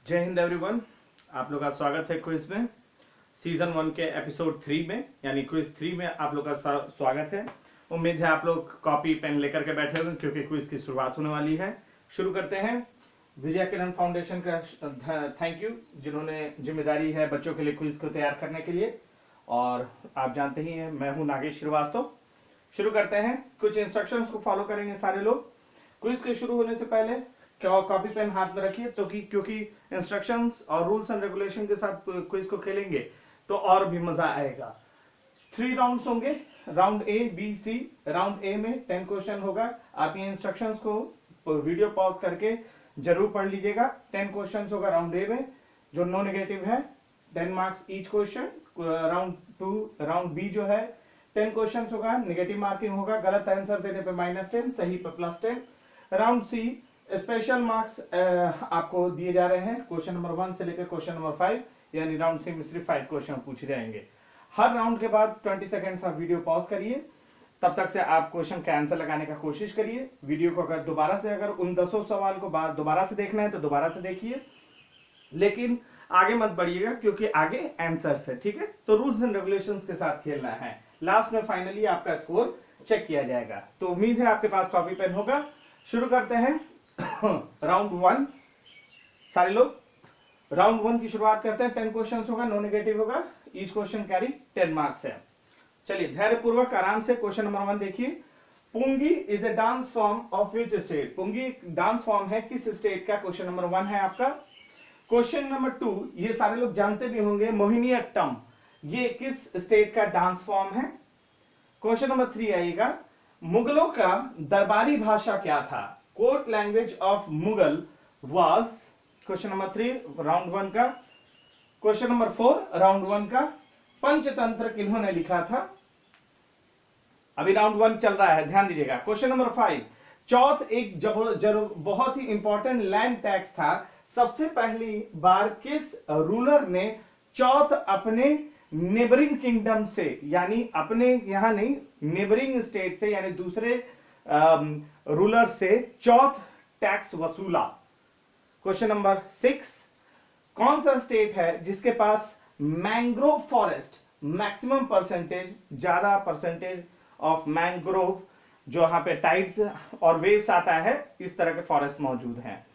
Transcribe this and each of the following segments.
जय हिंद एवरीवन। आप लोग का स्वागत है क्विज में, सीजन 1 के एपिसोड 3 में, यानी क्विज 3 में आप लोग का स्वागत है। उम्मीद है आप लोग कॉपी पेन लेकर के बैठे होंगे क्योंकि क्विज की शुरुआत होने वाली है। शुरू करते हैं। विजय किरण फाउंडेशन का थैंक यू, जिन्होंने जिम्मेदारी है बच्चों के लिए क्विज को तैयार करने के लिए, और आप जानते ही हैं मैं हूं नागेश श्रीवास्तव। शुरू करते हैं। कुछ इंस्ट्रक्शंस को फॉलो करेंगे सारे लोग। क्विज के शुरू होने से पहले कॉपी पेन हाथ में रखिए, तो क्योंकि इंस्ट्रक्शंस और रूल्स एंड रेगुलेशन के साथ क्विज को खेलेंगे तो और भी मजा आएगा। 3 राउंड्स होंगे, round A B C. Round A में 10 क्वेश्चन होगा। आप ये इंस्ट्रक्शंस को वीडियो पॉज करके जरूर पढ़ लीजिएगा। 10 क्वेश्चन होगा राउंड ए में, जो नो नेगेटिव है, 10 marks each question. Round B जो है 10 क्वेश्चन होगा, नेगेटिव मार्किंग होगा, गलत आंसर देने पे -10, सही पे +10। राउंड सी स्पेशल मार्क्स आपको दिए जा रहे हैं, क्वेश्चन नंबर 1 से लेकर क्वेश्चन नंबर 5, यानी राउंड सी में सिर्फ 5 क्वेश्चन पूछे जाएंगे। हर राउंड के बाद 20 सेकंड्स आप वीडियो पॉज करिए, तब तक से आप क्वेश्चन का आंसर लगाने का कोशिश करिए। वीडियो को अगर दोबारा से, अगर उन 10 सवाल को दोबारा से देखना है तो दोबारा से देखिए, लेकिन आगे मत बढ़िएगा क्योंकि आगे आंसर्स है, ठीक है। तो रूल्स एंड रेगुलेशंस के साथ खेलना है। लास्ट में फाइनली आपका स्कोर चेक किया जाएगा। तो उम्मीद है आपके पास कॉपी पेन होगा। शुरू करते हैं। राउंड 1, सारे लोग राउंड 1 की शुरुआत करते हैं। 10 क्वेश्चन होगा, नो नेगेटिव होगा, ईच क्वेश्चन कैरी 10 मार्क्स है। चलिए धैर्यपूर्वक आराम से क्वेश्चन नंबर 1 देखिए। Pungi is a dance form of which state? Pungi dance form है किस स्टेट का? क्वेश्चन नंबर 1 है आपका। क्वेश्चन नंबर 2, ये सारे लोग जानते भी होंगे, मोहिनीअट्टम ये किस स्टेट का डांस फॉर्म है? क्वेश्चन नंबर 3 आएगा, मुगलों का दरबारी भाषा क्या था? Court language of Mughal was. Question number 3 round 1 का। क्वेश्चन नंबर 4 राउंड 1 का, पंचतंत्र किन्होंने लिखा था? अभी राउंड 1 चल रहा है, ध्यान दीजिएगा। क्वेश्चन नंबर 5, चौथ एक बहुत ही इंपॉर्टेंट लैंड टैक्स था। सबसे पहली बार किस रूलर ने चौथ अपने नेबरिंग किंगडम से, यानी अपने यहां नहीं, नेबरिंग स्टेट से, यानी दूसरे रूलर से चौथ टैक्स वसूला? क्वेश्चन नंबर 6, कौन सा स्टेट है जिसके पास मैंग्रोव फॉरेस्ट, मैक्सिमम परसेंटेज, ज्यादा परसेंटेज ऑफ मैंग्रोव, जो यहां पे टाइड्स और वेव्स आता है, इस तरह के फॉरेस्ट मौजूद हैं?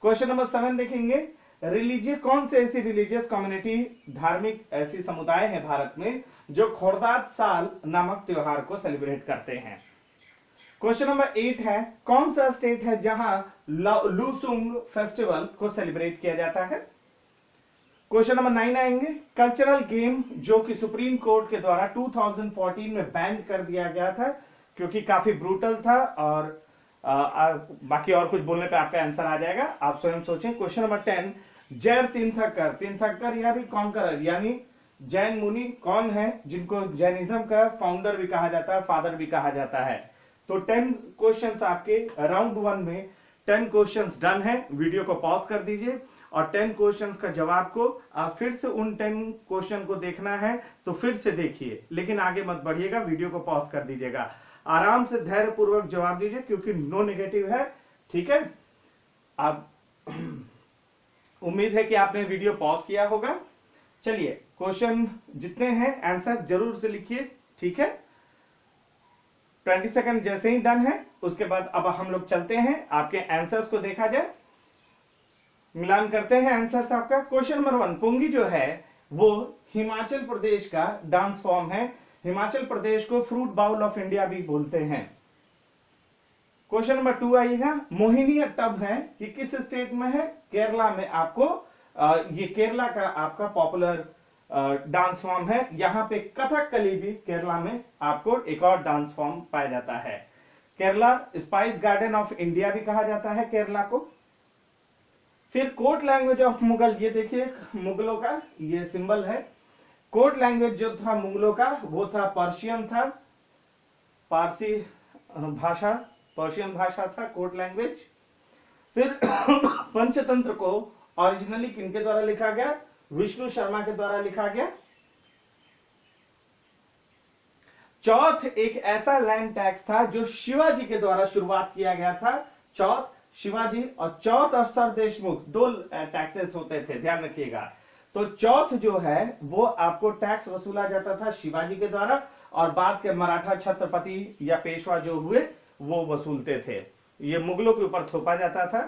क्वेश्चन नंबर 7 देखेंगे, रिलीजियस, कौन से ऐसी रिलीजियस कम्युनिटी, धार्मिक ऐसी समुदाय है भारत में जो खोड़दाद साल नामक त्योहार को सेलिब्रेट करते हैं? क्वेश्चन नंबर 8 है, कौन सा स्टेट है जहां लूसुंग फेस्टिवल को सेलिब्रेट किया जाता है? क्वेश्चन नंबर 9 आएंगे, कल्चरल गेम जो कि सुप्रीम कोर्ट के द्वारा 2014 में बैन कर दिया गया था क्योंकि काफी ब्रूटल था, और बाकी और कुछ बोलने पे आपका आंसर आ जाएगा, आप स्वयं सोचें। क्वेश्चन नंबर 10, जैन तीर्थंकर यानी कॉन्करर, यानी जैन मुनि कौन है जिनको जैनिज्म का फाउंडर भी कहा जाता है, फादर भी कहा जाता है? तो 10 क्वेश्चंस आपके राउंड 1 में 10 क्वेश्चंस डन है। वीडियो को पॉज कर दीजिए और 10 क्वेश्चंस का जवाब को आप फिर से उन 10 क्वेश्चन को देखना है तो फिर से देखिए, लेकिन आगे मत बढ़िएगा, वीडियो को पॉज कर दीजिएगा। आराम से धैर्यपूर्वक जवाब दीजिए क्योंकि नो नेगेटिव है, ठीक है। अब उम्मीद है कि आपने वीडियो पॉज किया होगा। चलिए क्वेश्चन जितने हैं आंसर जरूर से लिखिए, ठीक है। 20 सेकंड जैसे ही डन है उसके बाद अब हम लोग चलते हैं, आपके आंसर्स को देखा जाए, मिलान करते हैं आंसर्स आपका। क्वेश्चन नंबर 1, पुंगी जो है वो हिमाचल प्रदेश का डांस फॉर्म है। हिमाचल प्रदेश को फ्रूट बाउल ऑफ इंडिया भी बोलते हैं। क्वेश्चन नंबर 2 आइएगा, मोहिनीअट्टम है ये किस स्टेट में है? केरला में। आपको ये केरला का आपका पॉपुलर डांस फॉर्म है। यहां पे कथकली भी केरला में आपको एक और डांस फॉर्म पाया जाता है। Kerala spice garden of India भी कहा जाता है केरला को। फिर कोर्ट लैंग्वेज ऑफ मुगल, ये देखिए मुगलों का ये सिंबल है। कोर्ट लैंग्वेज जो था मुगलों का वो था पर्शियन था, पारसी भाषा, पर्शियन भाषा था कोर्ट लैंग्वेज। फिर पंचतंत्र को ओरिजिनली किनके द्वारा लिखा गया? विष्णु शर्मा के द्वारा लिखा गया। चौथ एक ऐसा लैंड टैक्स था जो शिवाजी के द्वारा शुरुआत किया गया था। चौथ शिवाजी, और चौथ अक्षर देशमुख। दो टैक्सेस होते थे, ध्यान रखिएगा। तो चौथ जो है वो आपको टैक्स वसूला जाता था शिवाजी के द्वारा, और बाद के मराठा छत्रपति या पेशवा जो हुए वो वसूलते थे। ये मुगलों के ऊपर थोपा जाता था।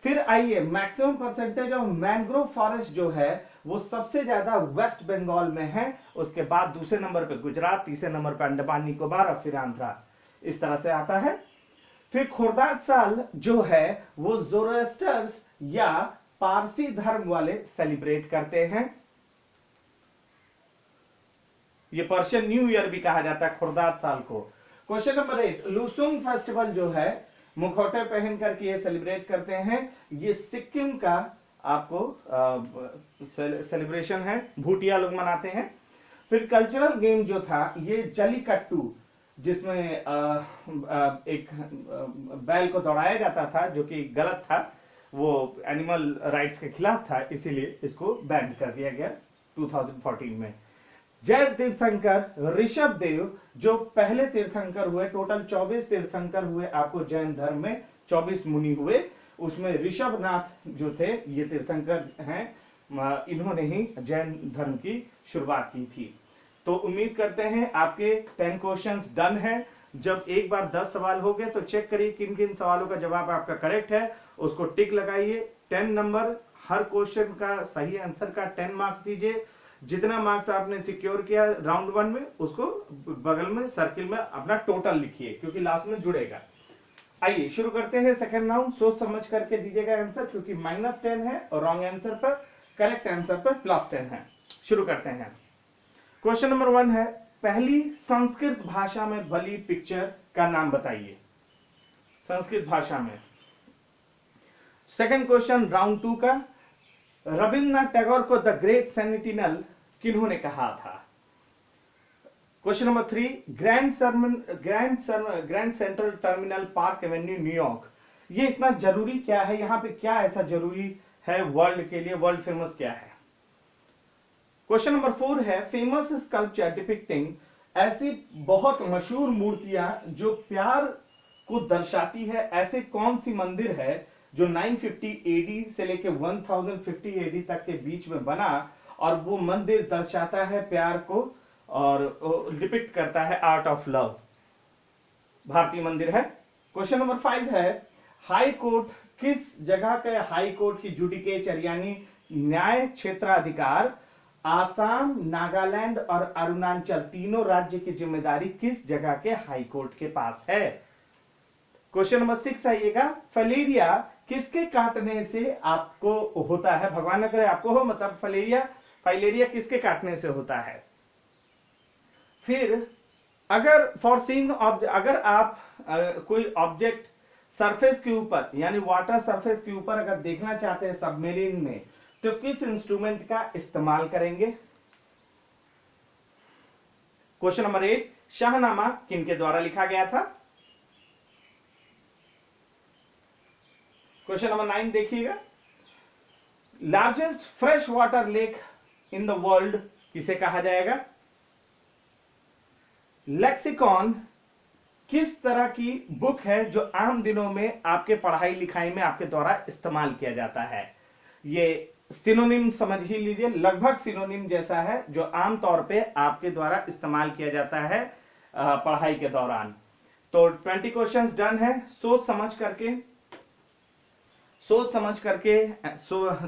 फिर आइए, maximum percentage of mangrove forest जो है वो सबसे ज्यादा वेस्ट बंगाल में है, उसके बाद दूसरे नंबर पे गुजरात, तीसरे नंबर पे अंडमान निकोबार और फिर आंध्रा, इस तरह से आता है। फिर खुर्दाद साल जो है वो जोरोस्टर्स या पारसी धर्म वाले सेलिब्रेट करते हैं। ये पर्शियन न्यू ईयर भी कहा जाता है खुर्दाद साल को। क्वेश्चन नंबर 8, लुसुंग फेस्टिवल जो है मुखौटे पहन करके ये सेलिब्रेट करते हैं। ये सिक्किम का आपको सेलिब्रेशन है, भूटिया लोग मनाते हैं। फिर कल्चरल गेम जो था ये जलीकट्टू, जिसमें एक बैल को दौड़ाया जाता था, जो कि गलत था, वो एनिमल राइट्स के खिलाफ था, इसीलिए इसको बैन कर दिया गया 2014 में। जैन तीर्थंकर ऋषभ देव जो पहले तीर्थंकर हुए, टोटल 24 तीर्थंकर हुए आपको जैन धर्म में, 24 मुनि हुए, उसमें ऋषभ नाथ जो थे ये तीर्थंकर हैं, इन्होंने ही जैन धर्म की शुरुआत की थी। तो उम्मीद करते हैं आपके 10 क्वेश्चंस डन है। जब एक बार 10 सवाल हो गए तो चेक करिए किन किन सवालों का जवाब आपका करेक्ट है, उसको टिक लगाइए। 10 नंबर, हर क्वेश्चन का सही आंसर का 10 मार्क्स दीजिए। जितना मार्क्स आपने सिक्योर किया राउंड 1 में, उसको बगल में सर्किल में अपना टोटल लिखिए, क्योंकि लास्ट में जुड़ेगा। आइए शुरू करते हैं सेकंड राउंड। सोच समझ करके दीजिएगा आंसर, क्योंकि -10 है और रॉन्ग आंसर पर, करेक्ट आंसर पर +10 है। शुरू करते हैं। क्वेश्चन नंबर 1 है, पहली संस्कृत भाषा में बनी पिक्चर का नाम बताइए, संस्कृत भाषा में। सेकंड क्वेश्चन राउंड 2 का, रविन्द्रनाथ टैगोर को द ग्रेट सेंटिनल किन्होंने कहा था। Question number 3, grand central terminal park Avenue New York, ये इतना जरूरी क्या है, यहां पे क्या ऐसा जरूरी है वर्ल्ड के लिए, वर्ल्ड फेमस क्या है। क्वेश्चन नंबर 4 है, फेमस स्कल्पचर डिपिक्टिंग, ऐसी बहुत मशहूर मूर्तियां जो प्यार को दर्शाती है, ऐसे कौन सी मंदिर है जो 950 एडी से लेके 1050 एडी तक के बीच में बना, और वो मंदिर दर्शाता है प्यार को और डिपिक्ट करता है आर्ट ऑफ लव। भारतीय मंदिर है। क्वेश्चन नंबर 5 है, हाई कोर्ट किस जगह के हाई कोर्ट की जुडिकेचर यानी न्याय क्षेत्राधिकार आसाम, नागालैंड और अरुणाचल तीनों राज्य की जिम्मेदारी किस जगह के हाई कोर्ट के पास है। क्वेश्चन नंबर 6 आइएगा, फलेरिया किसके काटने से आपको होता है, भगवान न करे आपको हो, मतलब फाइलेरिया किसके काटने से होता है। फिर अगर फॉर सीइंग अगर आप कोई ऑब्जेक्ट सरफेस के ऊपर यानी वाटर सरफेस के ऊपर अगर देखना चाहते हैं सबमरीन में, तो किस इंस्ट्रूमेंट का इस्तेमाल करेंगे। क्वेश्चन नंबर 8, शाहनामा किनके द्वारा लिखा गया था। क्वेश्चन नंबर 9 देखिएगा, largest fresh water lake in the world किसे कहा जाएगा। लेक्सिकॉन किस तरह की बुक है जो आम दिनों में आपके पढ़ाई लिखाई में आपके द्वारा इस्तेमाल किया जाता है। ये सिनोनिम समझ ही लीजिए, लगभग सिनोनिम जैसा है जो आम तौर पे आपके द्वारा इस्तेमाल किया जाता है पढ़ाई के दौरान। तो 20 क्वेश्चंस डन है। सोच समझ करके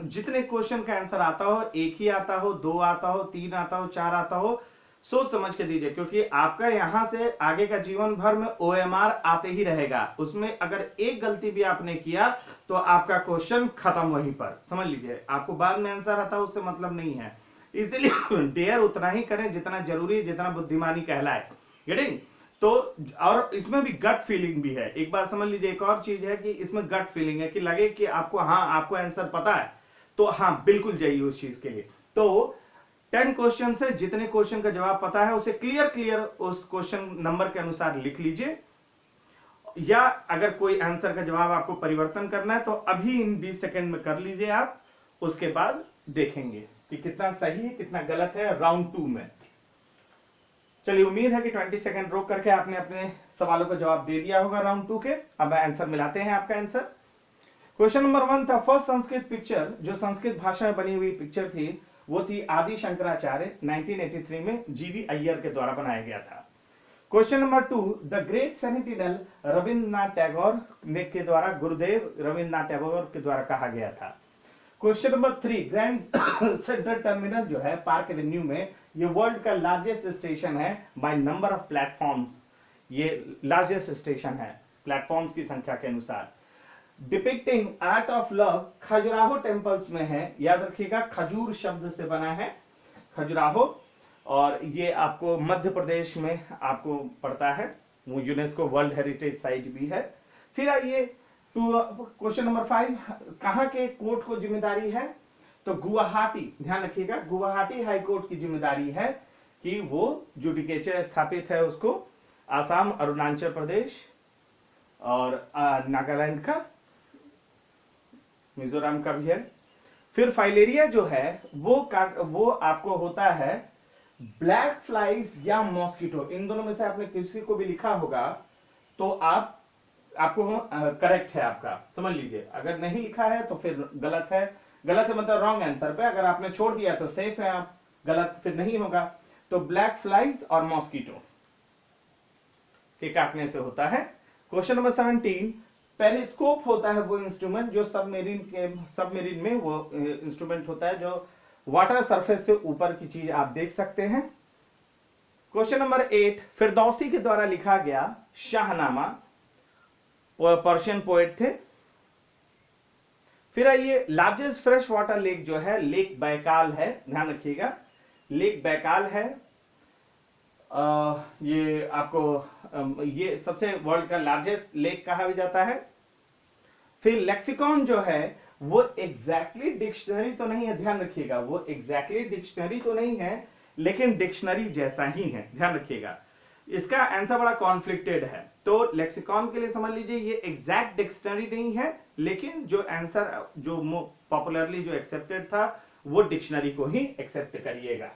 जितने क्वेश्चन का आंसर आता हो, एक ही आता हो, 2 आता हो, 3 आता हो, 4 आता हो, सोच समझ के दीजिए, क्योंकि आपका यहां से आगे का जीवन भर में OMR आते ही रहेगा। उसमें अगर एक गलती भी आपने किया तो आपका क्वेश्चन खत्म वहीं पर, समझ लीजिए। आपको बाद में आंसर आता है उससे मतलब नहीं है, इसलिए डेयर उतना ही करें जितना जरूरी, जितना बुद्धिमानी कहलाए। गेटिंग? तो और इसमें भी गट फीलिंग भी है। एक बात समझ लीजिए, एक और चीज है कि इसमें गट फीलिंग है कि लगे कि आपको आपको आंसर पता है, तो बिल्कुल जाइए उस चीज के लिए। तो 10 क्वेश्चन से जितने क्वेश्चन का जवाब पता है उसे क्लियर उस क्वेश्चन नंबर के अनुसार लिख लीजिए, या अगर कोई आंसर का जवाब आपको परिवर्तन करना है तो अभी इन 20 सेकंड में कर लीजिए आप, उसके बाद देखेंगे कि कितना सही है कितना गलत है राउंड 2 में। चलिए, उम्मीद है कि 20 सेकंड रोक करके आपने अपने सवालों का जवाब दे दिया होगा राउंड 2 के। अब आंसर मिलाते हैं आपका आंसर। क्वेश्चन नंबर 1 था, फर्स्ट संस्कृत पिक्चर जो संस्कृत भाषा में बनी हुई पिक्चर थी वो थी आदि शंकराचार्य, 1983 में जीवी अय्यर के द्वारा बनाया गया था। Question number 2, the great sentinel Rabindranath Tagore के द्वारा, गुरुदेव रविंद्रनाथ टैगोर के द्वारा कहा गया था। Question number 3, grand central terminal जो है पार्क एवेन्यू में, ये वर्ल्ड का लार्जेस्ट स्टेशन है बाय नंबर ऑफ प्लेटफॉर्म्स, ये लार्जेस्ट स्टेशन है प्लेटफॉर्म्स की संख्या के अनुसार। Depicting art of love Khajuraho temples में है, याद रखिएगा खजूर शब्द से बना है खजुराहो, और ये आपको मध्य प्रदेश में आपको पड़ता है, वो यूनेस्को वर्ल्ड हेरिटेज साइट भी है। फिर आइए क्वेश्चन नंबर 5, कहां के कोर्ट को जिम्मेदारी है, तो गुवाहाटी, ध्यान रखिएगा गुवाहाटी हाई कोर्ट की जिम्मेदारी है कि वो जुडिकेचर स्थापित है उसको, आसाम, अरुणाचल प्रदेश और नागालैंड का, मिजोरम का भी है। फिर फाइलेरिया जो है वो आपको होता है ब्लैक फ्लाइज या मॉस्किटो, इन दोनों में से आपने किसी को भी लिखा होगा तो आपको करेक्ट है आपका, समझ लीजिए। अगर नहीं लिखा है तो फिर गलत है, गलत है मतलब रॉन्ग आंसर पे, अगर आपने छोड़ दिया तो सेफ है आप, गलत फिर नहीं होगा। तो ब्लैक फ्लाइज और मॉस्किटो के काटने से होता है। क्वेश्चन नंबर 17, पेरिस्कोप होता है वो इंस्ट्रूमेंट जो सबमरीन में वो इंस्ट्रूमेंट होता है जो वाटर सरफेस से ऊपर की चीज आप देख सकते हैं। क्वेश्चन नंबर 8, फिरदौसी के द्वारा लिखा गया शाहनामा, वो पर्शियन पोएट थे। फिर आइए लार्जेस्ट फ्रेश वाटर लेक जो है लेक बैकाल है, ध्यान रखिएगा लेक बैकाल है। ये आपको ये सबसे वर्ल्ड का लार्जेस्ट लेक कहा भी जाता है। फिर लेक्सिकॉन जो है वो एग्जैक्टली डिक्शनरी तो नहीं है, ध्यान रखिएगा वो एग्जैक्टली डिक्शनरी तो नहीं है लेकिन डिक्शनरी जैसा ही है, ध्यान रखिएगा। इसका आंसर बड़ा कॉन्फ्लिक्टेड है, तो लेक्सिकॉन के लिए समझ लीजिए ये एग्जैक्ट डिक्शनरी नहीं है, लेकिन जो आंसर जो पॉपुलरली जो एक्सेप्टेड था वो डिक्शनरी को ही एक्सेप्ट करिएगा।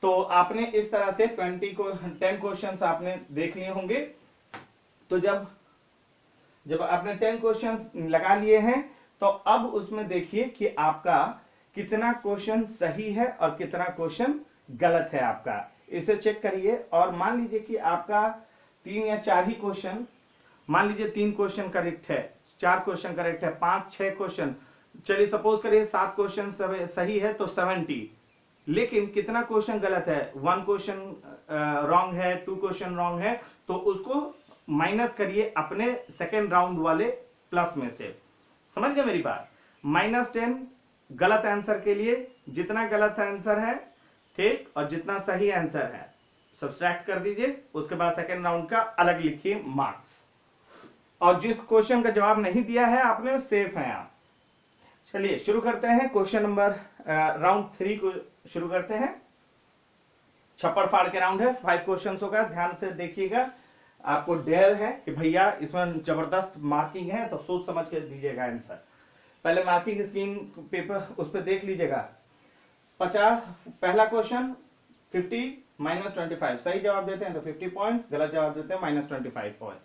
तो आपने इस तरह से 10 क्वेश्चंस आपने देख लिए होंगे। तो जब आपने 10 क्वेश्चंस लगा लिए हैं तो अब उसमें देखिए कि आपका कितना क्वेश्चन सही है और कितना क्वेश्चन गलत है आपका, इसे चेक करिए। और मान लीजिए कि आपका 3 या 4 ही क्वेश्चन, मान लीजिए 3 क्वेश्चन करेक्ट है, 4 क्वेश्चन करेक्ट है, 5-6 क्वेश्चन, चलिए सपोज करिए 7 क्वेश्चन सही है तो 70, लेकिन कितना क्वेश्चन गलत है, 1 क्वेश्चन रॉन्ग है, 2 क्वेश्चन रॉन्ग है, तो उसको माइनस करिए अपने सेकेंड राउंड वाले प्लस में से, समझ गए मेरी बात। -10 गलत आंसर के लिए, जितना गलत आंसर है ठीक और जितना सही आंसर है सब्सट्रैक्ट कर दीजिए, उसके बाद सेकेंड राउंड का अलग लिखिए मार्क्स। और जिस क्वेश्चन का जवाब नहीं दिया है आपने सेफ है आप। चलिए शुरू करते हैं क्वेश्चन नंबर राउंड 3 को शुरू करते हैं। छप्पड़ फाड़ के राउंड है, 5 क्वेश्चन होगा, ध्यान से देखिएगा। आपको डेयर है कि भैया इसमें जबरदस्त मार्किंग है तो सोच समझ के दीजिएगा आंसर। पहले मार्किंग स्कीम पेपर उस पर देख लीजिएगा। 50 पहला क्वेश्चन 50 -25, सही जवाब देते हैं तो 50 पॉइंट, गलत जवाब देते हैं -25 point.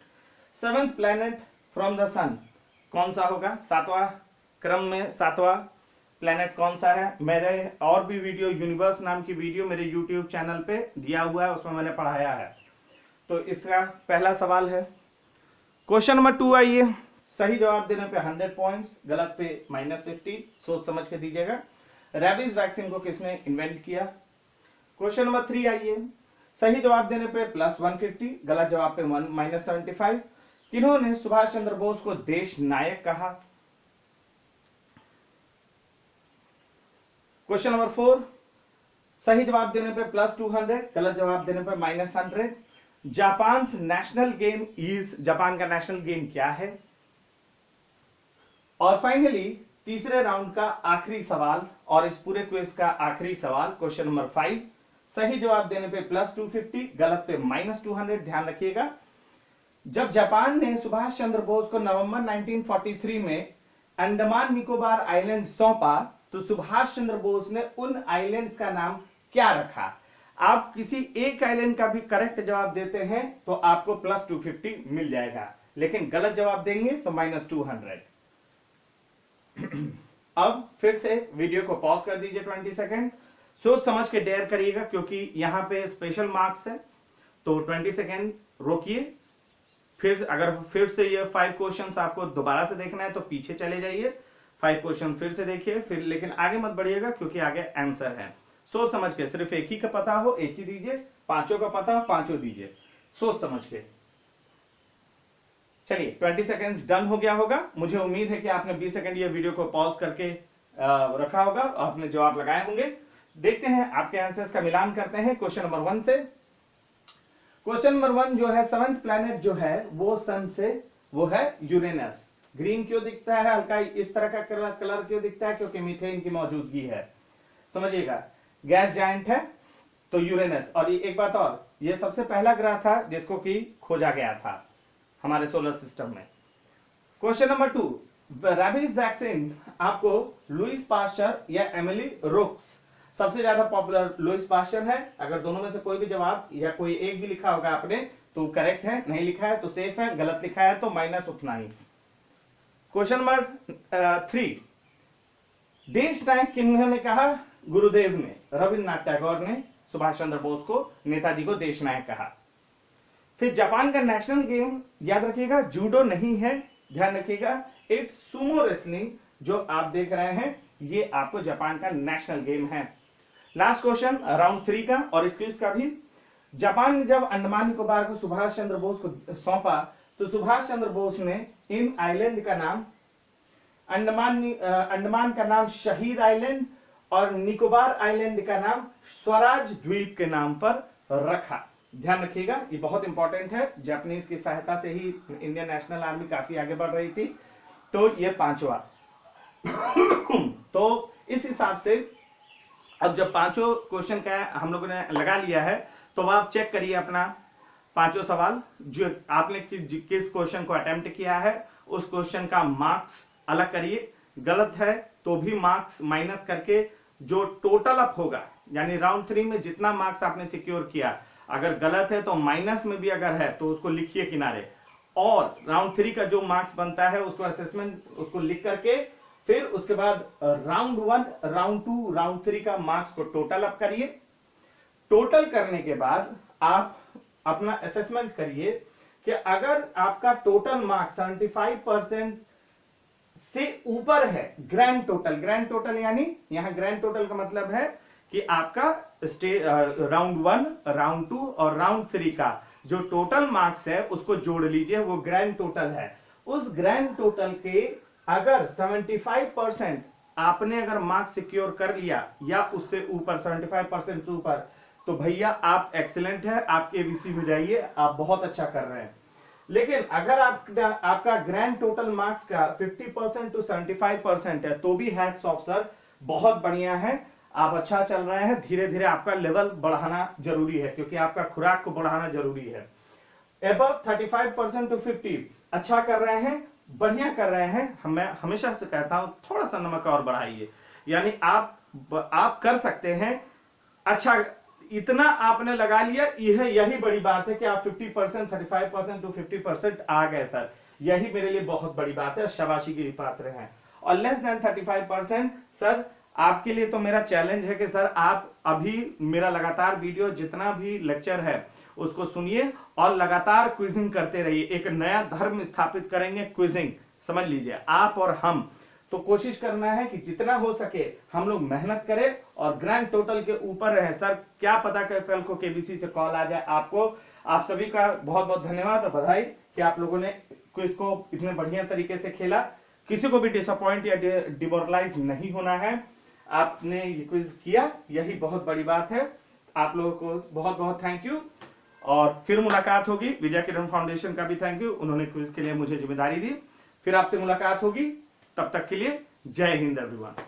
7th planet from the sun कौन सा होगा, 7वां क्रम में 7वां प्लैनेट कौन सा है। मेरे और भी वीडियो, यूनिवर्स नाम की वीडियो मेरे यूट्यूब चैनल पे दिया हुआ है, उसमें मैंने पढ़ाया है। तो इसका पहला सवाल है। क्वेश्चन नंबर 2 आइए, सही जवाब देने पे 100 पॉइंट्स, गलत पे -50, सोच समझ के दीजिएगा। रेबीज वैक्सीन को किसने इन्वेंट किया। क्वेश्चन नंबर 3 आइए, सही जवाब देने पे +150, गलत जवाब पे -75, किन्होंने सुभाष चंद्र बोस को देश नायक कहा। क्वेश्चन नंबर 4, सही जवाब देने पे +200, गलत जवाब देने पे -100। Japan national game is, Japan का नेशनल गेम क्या है। और फाइनली तीसरे राउंड का आखिरी सवाल और इस पूरे क्विज का आखिरी सवाल, क्वेश्चन नंबर 5, सही जवाब देने पे +250, गलत पे -200। ध्यान रखिएगा, जब जापान ने सुभाष चंद्र बोस को नवंबर 1943 में अंडमान निकोबार आइलैंड सौंपा तो सुभाष चंद्र बोस ने उन आइलैंड्स का नाम क्या रखा। आप किसी एक आइलैंड का भी करेक्ट जवाब देते हैं तो आपको +250 मिल जाएगा। लेकिन गलत जवाब देंगे तो -200। अब फिर से वीडियो को पॉज कर दीजिए 20 सेकेंड, सोच समझ के डेयर करिएगा क्योंकि यहां पे स्पेशल मार्क्स है। तो 20 सेकेंड रोकिए, फिर अगर फिर से ये 5 क्वेश्चंस आपको दोबारा से देखना है तो पीछे चले जाइए, 5 क्वेश्चन फिर से देखिए, फिर लेकिन आगे मत बढ़िएगा क्योंकि आगे आंसर है। सोच समझ के, सिर्फ एक ही का पता हो एक ही दीजिए, पांचों का पता हो पांचों दीजिए, सोच समझ के। चलिए 20 सेकेंड्स डन हो गया होगा। मुझे उम्मीद है कि आपने 20 सेकेंड ये वीडियो को पॉज करके रखा होगा, आपने जवाब लगाए होंगे। देखते हैं आपके आंसर्स का मिलान करते हैं क्वेश्चन नंबर 1 से। क्वेश्चन नंबर 1 जो है, 7th प्लैनेट जो है वो सन से, वो है यूरेनस। ग्रीन क्यों दिखता है, हल्का इस तरह का कलर क्यों दिखता है, क्योंकि मीथेन की मौजूदगी है। समझिएगा, गैस जायंट है तो यूरेनस। और एक बात और, ये सबसे पहला ग्रह था जिसको कि खोजा गया था हमारे सोलर सिस्टम में। क्वेश्चन नंबर 2, रेबीज वैक्सीन आपको लुईस पास्चर या एमिली रोक्स, सबसे ज्यादा पॉपुलर लुईस पास्चर है। अगर दोनों में से कोई भी जवाब या कोई एक भी लिखा होगा आपने तो करेक्ट है, नहीं लिखा है तो सेफ है, गलत लिखा है तो माइनस उतना ही। क्वेश्चन नंबर 3, देश नायक किन्होंने कहा, गुरुदेव ने, रविन्द्रनाथ टैगोर ने सुभाष चंद्र बोस को, नेताजी को देश नायक कहा। फिर जापान का नेशनल गेम याद रखिएगा, जूडो नहीं है, ध्यान रखिएगा, इट्स सुमो रेसलिंग। जो आप देख रहे हैं ये आपको जापान का नेशनल गेम है। लास्ट क्वेश्चन राउंड 3 का और इस क्विज का भी। जापान ने जब अंडमान निकोबार को सुभाष चंद्र बोस को सौंपा तो सुभाष चंद्र बोस ने इन आइलैंड का नाम, अंडमान का नाम शहीद आइलैंड और निकोबार आइलैंड का नाम स्वराज द्वीप के नाम पर रखा। ध्यान रखिएगा, ये बहुत इंपॉर्टेंट है। जापानीज की सहायता से ही इंडियन नेशनल आर्मी काफी आगे बढ़ रही थी। तो ये 5वां तो इस हिसाब से अब जब 5 क्वेश्चन का हम लोगों ने लगा लिया है तो आप चेक करिए अपना 5 सवाल जो आपने किस क्वेश्चन को अटेम्प्ट किया है, उस क्वेश्चन का मार्क्स अलग करिए। गलत है तो भी मार्क्स माइनस करके जो टोटल अप होगा, यानी राउंड 3 में जितना मार्क्स आपने सिक्योर किया, अगर गलत है तो माइनस में भी अगर है तो उसको लिखिए किनारे, और राउंड 3 का जो मार्क्स बनता है उसको असेसमेंट उसको लिख करके फिर उसके बाद राउंड 1, राउंड 2, राउंड 3 का मार्क्स को टोटल अप करिए। टोटल करने के बाद आप अपना असेसमेंट करिए कि अगर आपका टोटल मार्क्स 75% से ऊपर है, ग्रैंड टोटल यानी यहां ग्रैंड टोटल का मतलब है कि आपका राउंड 1, राउंड 2 और राउंड 3 का जो टोटल मार्क्स है उसको जोड़ लीजिए, वो ग्रैंड टोटल है। उस ग्रैंड टोटल के अगर 75% आपने अगर मार्क्स सिक्योर कर लिया या उससे ऊपर 75% से ऊपर, तो भैया आप एक्सीलेंट है, आप केबीसी में जाइए, आप बहुत अच्छा कर रहे हैं। लेकिन अगर आपका ग्रैंड टोटल मार्क्स का 50% टू 75% है तो भी हैट्स ऑफ सर, बहुत बढ़िया है, आप अच्छा चल रहे हैं। धीरे धीरे आपका लेवल बढ़ाना जरूरी है क्योंकि आपका खुराक को बढ़ाना जरूरी है। अबव 35% टू 50 अच्छा कर रहे हैं, बढ़िया कर रहे हैं। मैं हमेशा से कहता हूं थोड़ा सा नमक और बढ़ाइए, यानी आप कर सकते हैं। अच्छा इतना आपने लगा लिया, यही बड़ी बात है कि आप 50%, 35% टू 50% आ गए सर, यही मेरे लिए बहुत बड़ी बात है, शाबाशी के पात्र हैं। और लेस देन 35% सर, आपके लिए तो मेरा चैलेंज है कि सर आप अभी मेरा लगातार वीडियो जितना भी लेक्चर है उसको सुनिए और लगातार क्विजिंग करते रहिए। एक नया धर्म स्थापित करेंगे क्विजिंग, समझ लीजिए आप और हम। तो कोशिश करना है कि जितना हो सके हम लोग मेहनत करें और ग्रैंड टोटल के ऊपर रहे। सर क्या पता कि कल को केबीसी से कॉल आ जाए आपको। आप सभी का बहुत बहुत धन्यवाद और बधाई कि आप लोगों ने क्विज को इतने बढ़िया तरीके से खेला। किसी को भी डिसअपॉइंट या डिमोरलाइज नहीं होना है, आपने ये क्विज किया, यही बहुत बड़ी बात है। आप लोगों को बहुत बहुत थैंक यू और फिर मुलाकात होगी। विजय किरण फाउंडेशन का भी थैंक यू, उन्होंने क्विज के लिए मुझे जिम्मेदारी दी। फिर आपसे मुलाकात होगी, तब तक के लिए जय हिंद एवरीवन।